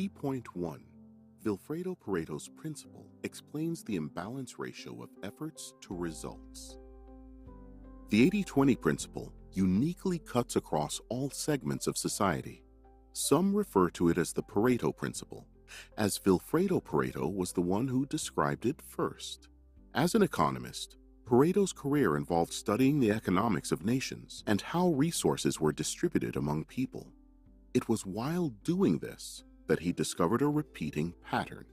Key point 1. Vilfredo Pareto's principle explains the imbalance ratio of efforts to results. The 80-20 principle uniquely cuts across all segments of society. Some refer to it as the Pareto principle, as Vilfredo Pareto was the one who described it first. As an economist, Pareto's career involved studying the economics of nations and how resources were distributed among people. It was while doing this that he discovered a repeating pattern.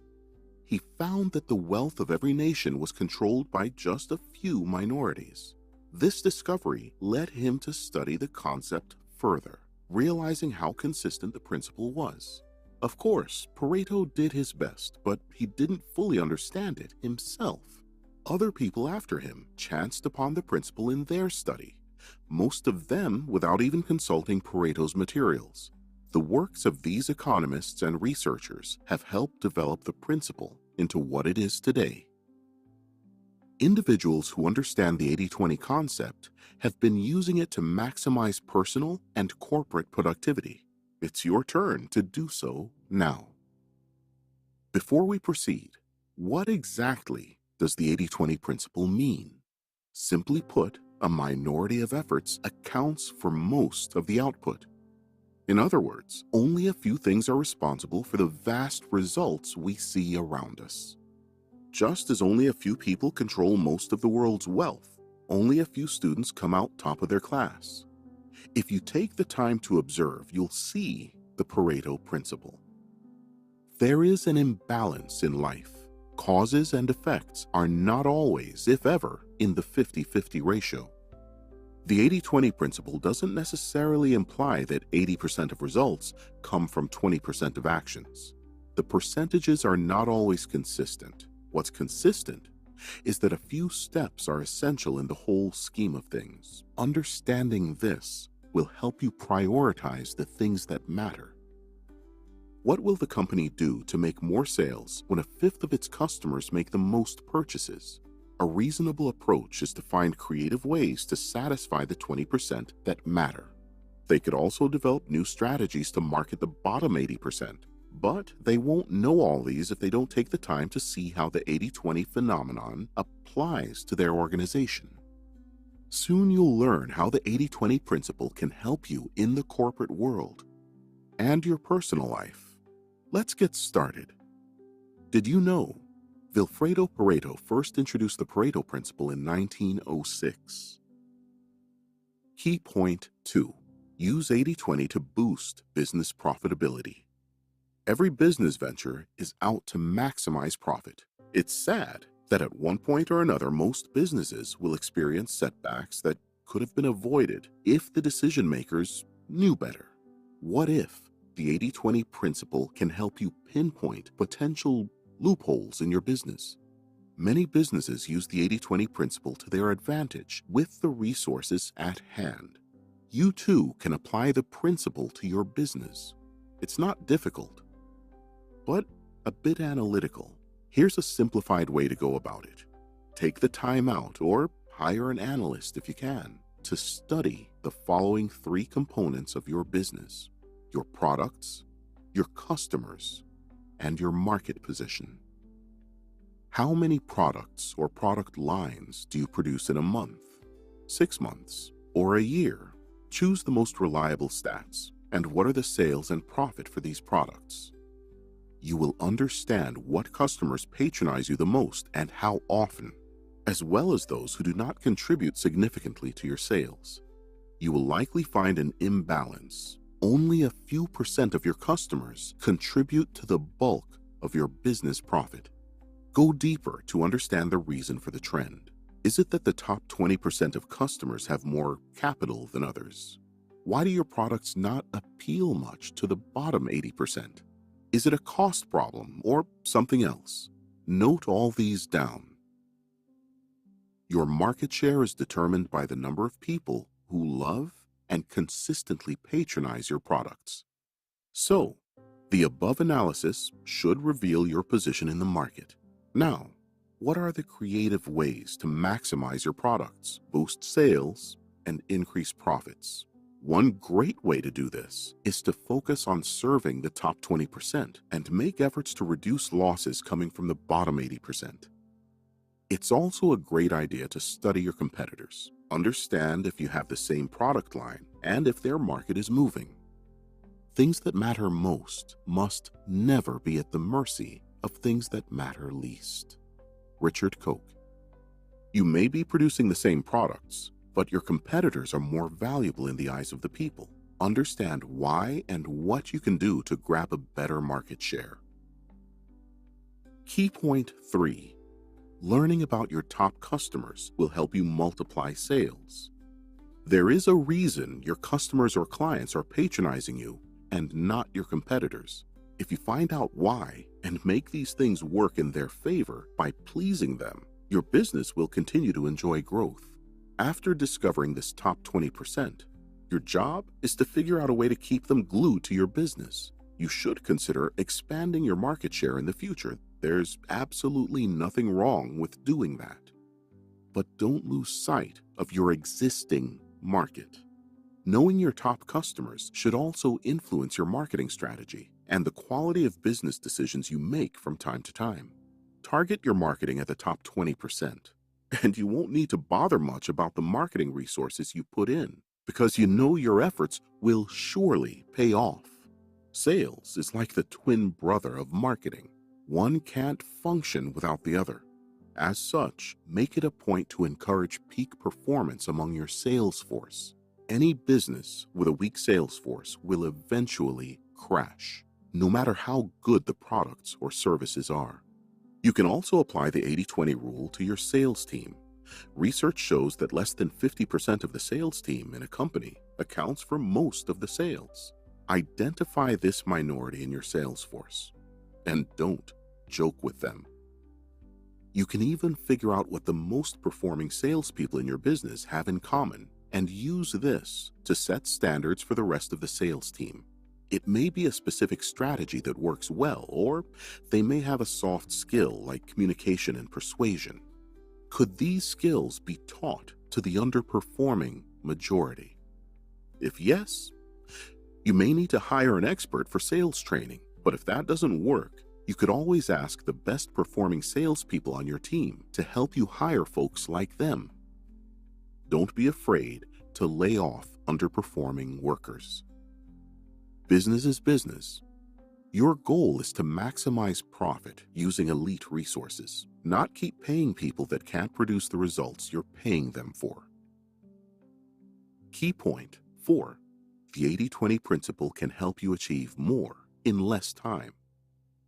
He found that the wealth of every nation was controlled by just a few minorities. This discovery led him to study the concept further, realizing how consistent the principle was. Of course, Pareto did his best, but he didn't fully understand it himself. Other people after him chanced upon the principle in their study, most of them without even consulting Pareto's materials. The works of these economists and researchers have helped develop the principle into what it is today. Individuals who understand the 80-20 concept have been using it to maximize personal and corporate productivity. It's your turn to do so now. Before we proceed, what exactly does the 80-20 principle mean? Simply put, a minority of efforts accounts for most of the output. In other words, only a few things are responsible for the vast results we see around us. Just as only a few people control most of the world's wealth, only a few students come out top of their class. If you take the time to observe, you'll see the Pareto principle. There is an imbalance in life. Causes and effects are not always, if ever, in the 50-50 ratio. The 80-20 principle doesn't necessarily imply that 80% of results come from 20% of actions. The percentages are not always consistent. What's consistent is that a few steps are essential in the whole scheme of things. Understanding this will help you prioritize the things that matter. What will the company do to make more sales when a fifth of its customers make the most purchases? A reasonable approach is to find creative ways to satisfy the 20% that matter. They could also develop new strategies to market the bottom 80%, but they won't know all these if they don't take the time to see how the 80-20 phenomenon applies to their organization. Soon you'll learn how the 80-20 principle can help you in the corporate world and your personal life. Let's get started. Did you know Vilfredo Pareto first introduced the Pareto principle in 1906? Key point 2. Use 80-20 to boost business profitability. Every business venture is out to maximize profit. It's sad that at one point or another, most businesses will experience setbacks that could have been avoided if the decision makers knew better. What if the 80-20 principle can help you pinpoint potential loopholes in your business? Many businesses use the 80-20 principle to their advantage with the resources at hand. You too can apply the principle to your business. It's not difficult, but a bit analytical. Here's a simplified way to go about it. Take the time out, or hire an analyst if you can, to study the following 3 components of your business: your products, your customers, and your market position. How many products or product lines do you produce in a month, 6 months, or a year? Choose the most reliable stats, and what are the sales and profit for these products. You will understand what customers patronize you the most and how often, as well as those who do not contribute significantly to your sales. You will likely find an imbalance. Only a few % of your customers contribute to the bulk of your business profit. Go deeper to understand the reason for the trend. Is it that the top 20% of customers have more capital than others? Why do your products not appeal much to the bottom 80%? Is it a cost problem or something else? Note all these down. Your market share is determined by the number of people who love and consistently patronize your products. So, the above analysis should reveal your position in the market. Now, what are the creative ways to maximize your products, boost sales, and increase profits? One great way to do this is to focus on serving the top 20% and make efforts to reduce losses coming from the bottom 80%. It's also a great idea to study your competitors, understand if you have the same product line, and if their market is moving. Things that matter most must never be at the mercy of things that matter least. Richard Koch. You may be producing the same products, but your competitors are more valuable in the eyes of the people. Understand why and what you can do to grab a better market share. Key point 3. Learning about your top customers will help you multiply sales. There is a reason your customers or clients are patronizing you and not your competitors. If you find out why and make these things work in their favor by pleasing them, your business will continue to enjoy growth. After discovering this top 20%, your job is to figure out a way to keep them glued to your business. You should consider expanding your market share in the future. There's absolutely nothing wrong with doing that. But don't lose sight of your existing market. Knowing your top customers should also influence your marketing strategy and the quality of business decisions you make from time to time. Target your marketing at the top 20%, and you won't need to bother much about the marketing resources you put in, because you know your efforts will surely pay off. Sales is like the twin brother of marketing. One can't function without the other. As such, make it a point to encourage peak performance among your sales force. Any business with a weak sales force will eventually crash, no matter how good the products or services are. You can also apply the 80-20 rule to your sales team. Research shows that less than 50% of the sales team in a company accounts for most of the sales. Identify this minority in your sales force, and don't joke with them. You can even figure out what the most performing salespeople in your business have in common and use this to set standards for the rest of the sales team. It may be a specific strategy that works well, or they may have a soft skill like communication and persuasion. Could these skills be taught to the underperforming majority? If yes, you may need to hire an expert for sales training, but if that doesn't work, you could always ask the best performing salespeople on your team to help you hire folks like them. Don't be afraid to lay off underperforming workers. Business is business. Your goal is to maximize profit using elite resources, not keep paying people that can't produce the results you're paying them for. Key point 4. The 80-20 principle can help you achieve more in less time.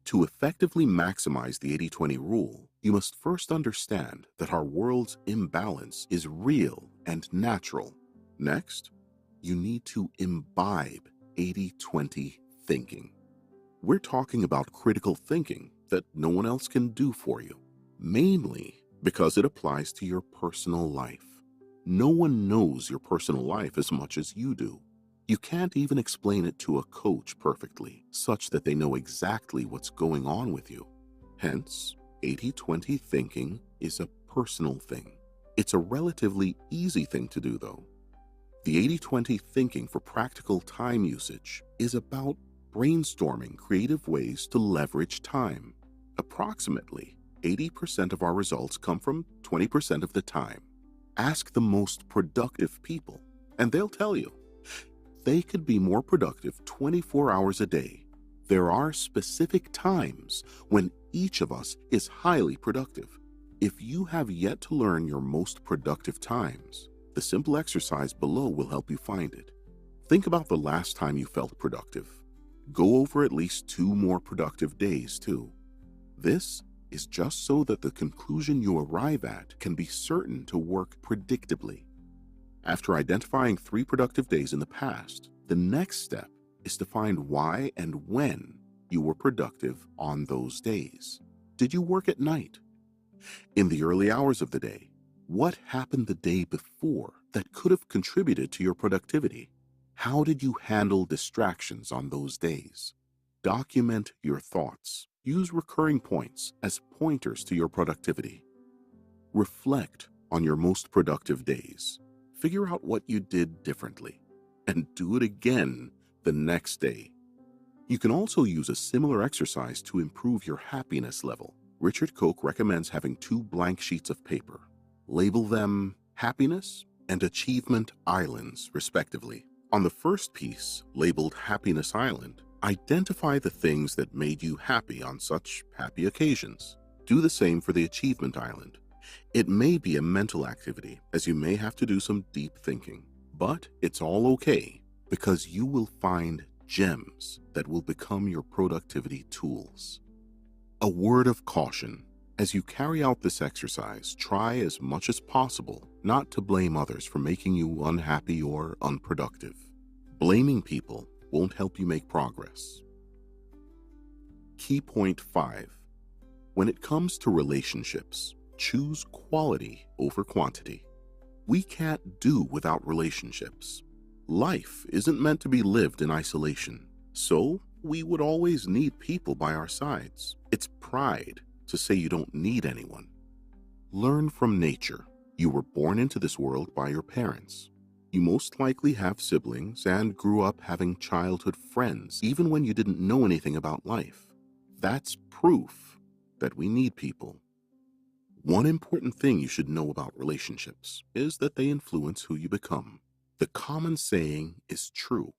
To effectively maximize the 80-20 rule, you must first understand that our world's imbalance is real and natural. Next, you need to imbibe 80-20 thinking. We're talking about critical thinking that no one else can do for you, mainly because it applies to your personal life. No one knows your personal life as much as you do. You can't even explain it to a coach perfectly, such that they know exactly what's going on with you. Hence, 80-20 thinking is a personal thing. It's a relatively easy thing to do, though. The 80-20 thinking for practical time usage is about brainstorming creative ways to leverage time. Approximately 80% of our results come from 20% of the time. Ask the most productive people, and they'll tell you. They could be more productive 24 hours a day. There are specific times when each of us is highly productive. If you have yet to learn your most productive times, the simple exercise below will help you find it. Think about the last time you felt productive. Go over at least 2 more productive days, too. This is just so that the conclusion you arrive at can be certain to work predictably. After identifying 3 productive days in the past, the next step is to find why and when you were productive on those days. Did you work at night? In the early hours of the day, what happened the day before that could have contributed to your productivity? How did you handle distractions on those days? Document your thoughts. Use recurring points as pointers to your productivity. Reflect on your most productive days. Figure out what you did differently. and do it again the next day. You can also use a similar exercise to improve your happiness level. Richard Koch recommends having 2 blank sheets of paper. Label them Happiness and Achievement Islands, respectively. On the first piece, labeled Happiness Island, identify the things that made you happy on such happy occasions. Do the same for the Achievement Island. It may be a mental activity, as you may have to do some deep thinking, but it's all okay because you will find gems that will become your productivity tools. A word of caution. As you carry out this exercise, try as much as possible not to blame others for making you unhappy or unproductive. Blaming people won't help you make progress. Key point 5. When it comes to relationships, choose quality over quantity. We can't do without relationships. Life isn't meant to be lived in isolation, so we would always need people by our sides. It's pride to say you don't need anyone. Learn from nature. You were born into this world by your parents. You most likely have siblings and grew up having childhood friends, even when you didn't know anything about life. That's proof that we need people. One important thing you should know about relationships is that they influence who you become. The common saying is true.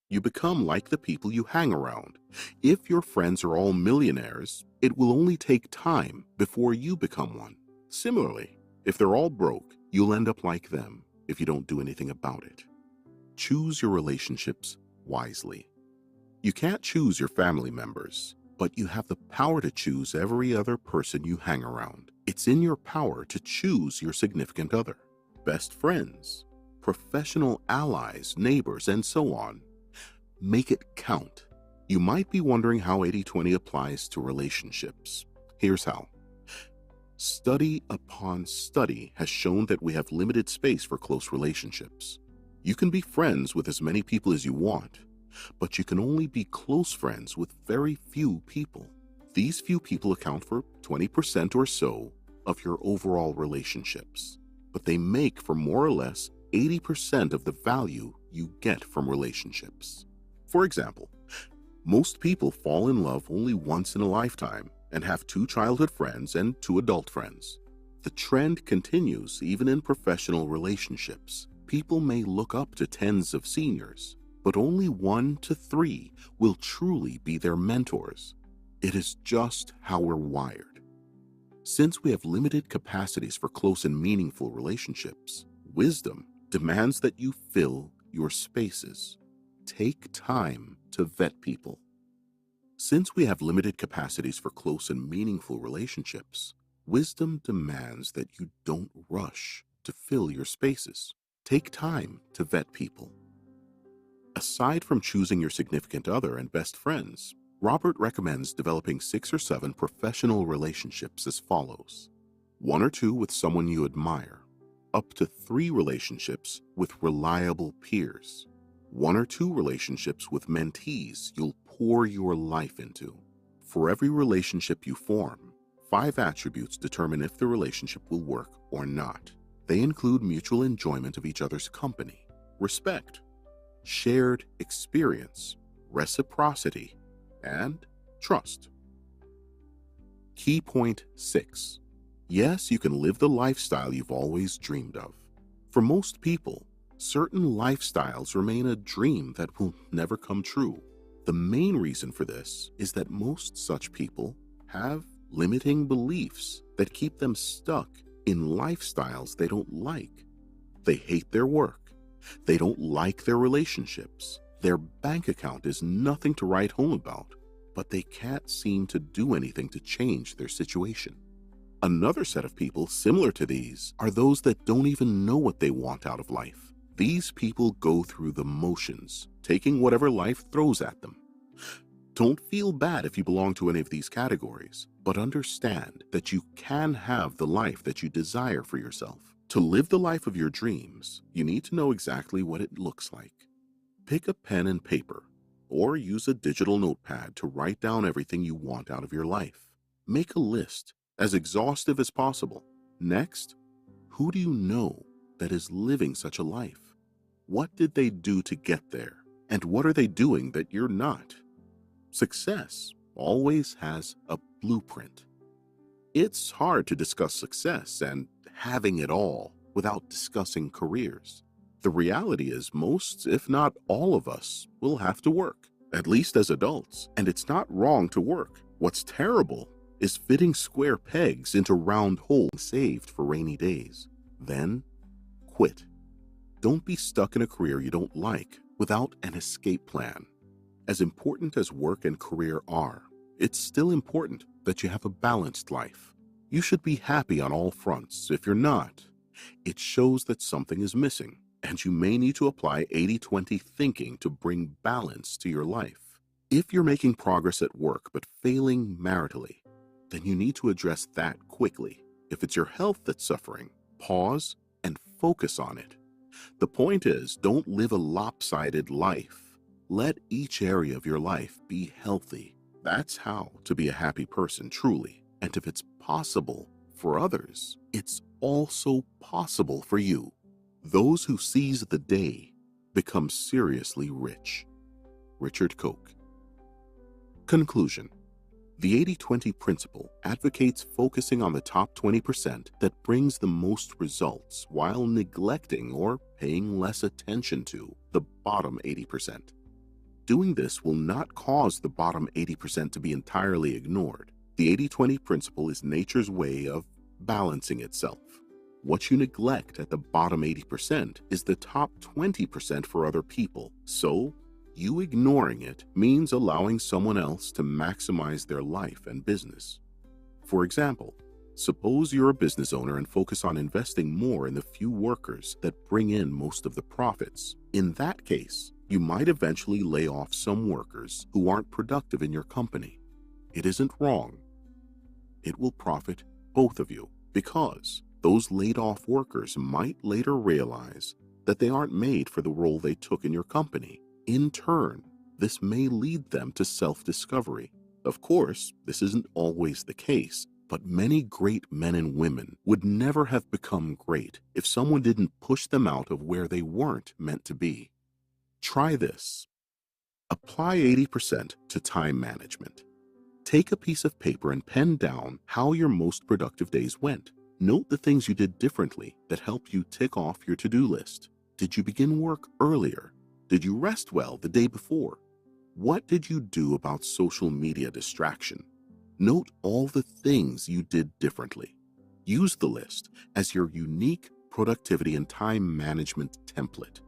You become like the people you hang around. If your friends are all millionaires, it will only take time before you become one. Similarly, if they're all broke, you'll end up like them if you don't do anything about it. Choose your relationships wisely. You can't choose your family members, but you have the power to choose every other person you hang around. It's in your power to choose your significant other, best friends, professional allies, neighbors, and so on. Make it count. You might be wondering how 80/20 applies to relationships. Here's how. Study upon study has shown that we have limited space for close relationships. You can be friends with as many people as you want, but you can only be close friends with very few people. These few people account for 20% or so of your overall relationships, but they make for more or less 80% of the value you get from relationships. For example, most people fall in love only once in a lifetime and have 2 childhood friends and 2 adult friends. The trend continues even in professional relationships. People may look up to tens of seniors, but only 1 to 3 will truly be their mentors. It is just how we're wired. Since we have limited capacities for close and meaningful relationships, wisdom demands that you fill your spaces. Take time to vet people. Since we have limited capacities for close and meaningful relationships, wisdom demands that you don't rush to fill your spaces. Take time to vet people. Aside from choosing your significant other and best friends, Robert recommends developing 6 or 7 professional relationships as follows. 1 or 2 with someone you admire. Up to 3 relationships with reliable peers. 1 or 2 relationships with mentees you'll pour your life into. For every relationship you form, 5 attributes determine if the relationship will work or not. They include mutual enjoyment of each other's company, respect, shared experience, reciprocity, and trust. Key point 6. Yes, you can live the lifestyle you've always dreamed of. For most people, certain lifestyles remain a dream that will never come true. The main reason for this is that most such people have limiting beliefs that keep them stuck in lifestyles they don't like. They hate their work. They don't like their relationships. Their bank account is nothing to write home about, but they can't seem to do anything to change their situation. Another set of people similar to these are those that don't even know what they want out of life. These people go through the motions, taking whatever life throws at them. Don't feel bad if you belong to any of these categories, but understand that you can have the life that you desire for yourself. To live the life of your dreams, you need to know exactly what it looks like. Pick a pen and paper, or use a digital notepad to write down everything you want out of your life. Make a list, as exhaustive as possible. Next, who do you know that is living such a life? What did they do to get there? And what are they doing that you're not? Success always has a blueprint. It's hard to discuss success and having it all without discussing careers. The reality is most, if not all of us, will have to work, at least as adults, and it's not wrong to work. What's terrible is fitting square pegs into round holes saved for rainy days. Then, quit. Don't be stuck in a career you don't like without an escape plan. As important as work and career are, it's still important that you have a balanced life. You should be happy on all fronts. If you're not, it shows that something is missing, and you may need to apply 80-20 thinking to bring balance to your life. If you're making progress at work but failing maritally, then you need to address that quickly. If it's your health that's suffering, pause and focus on it. The point is, don't live a lopsided life. Let each area of your life be healthy. That's how to be a happy person truly. And if it's possible for others, it's also possible for you. Those who seize the day become seriously rich. Richard Koch. Conclusion. The 80-20 principle advocates focusing on the top 20% that brings the most results while neglecting or paying less attention to the bottom 80%. Doing this will not cause the bottom 80% to be entirely ignored. The 80-20 principle is nature's way of balancing itself. What you neglect at the bottom 80% is the top 20% for other people. So, you ignoring it means allowing someone else to maximize their life and business. For example, suppose you're a business owner and focus on investing more in the few workers that bring in most of the profits. In that case, you might eventually lay off some workers who aren't productive in your company. It isn't wrong. It will profit both of you because those laid off workers might later realize that they aren't made for the role they took in your company. In turn, this may lead them to self-discovery. Of course, this isn't always the case, but many great men and women would never have become great if someone didn't push them out of where they weren't meant to be. Try this. Apply 80% to time management. Take a piece of paper and pen down how your most productive days went. Note the things you did differently that help you tick off your to-do list. Did you begin work earlier? Did you rest well the day before? What did you do about social media distraction? Note all the things you did differently. Use the list as your unique productivity and time management template.